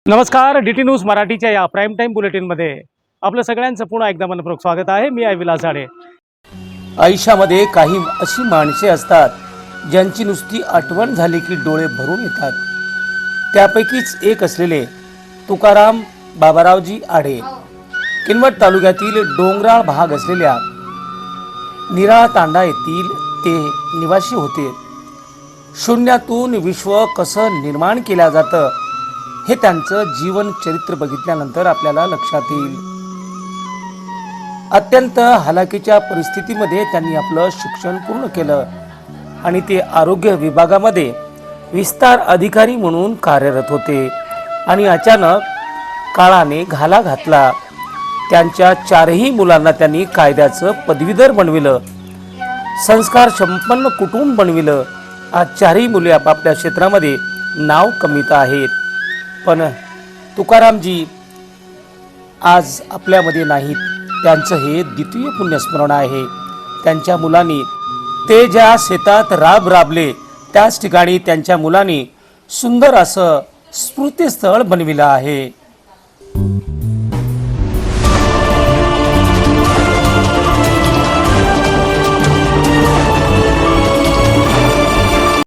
नमस्कार, DT news मराठीच्या या प्राईम टाईम बुलेटिनमध्ये आपलं सगळ्यांचं पुन्हा एकदा मनपूर्वक स्वागत आहे। मी आहे विलास झाडे। आयुष्यामध्ये काही अशी माणसे असतात ज्यांची नुसती आठवण झाली की डोळे भरून येतात। त्यापैकीच एक असलेले तुकाराम बाबारावजी आढे किनवट तालुक्यातील डोंगराळ भाग असलेल्या निराळा तांडा येथील ते निवासी होते। शून्यातून विश्व कसं निर्माण केलं जातं हे त्यांचं जीवन चरित्र बघितल्यानंतर आपल्याला लक्षात येईल। अत्यंत हालाकीच्या परिस्थितीमध्ये त्यांनी आपलं शिक्षण पूर्ण केलं आणि ते आरोग्य विभागामध्ये विस्तार अधिकारी म्हणून कार्यरत होते आणि अचानक काळाने घाला घातला। त्यांच्या चारही मुलांना त्यांनी कायद्याचं पदवीधर बनविलं, संस्कार संपन्न कुटुंब बनविलं। आज चारही मुले आपापल्या क्षेत्रामध्ये नाव कमीत आहेत, पण तुकारामजी आज आपल्यामध्ये नाहीत। त्यांचं हे द्वितीय पुण्यस्मरण आहे। त्यांच्या मुलांनी ते ज्या शेतात राबले त्याच ठिकाणी त्यांच्या मुलांनी सुंदर असं स्मृतिस्थळ बनविलं आहे।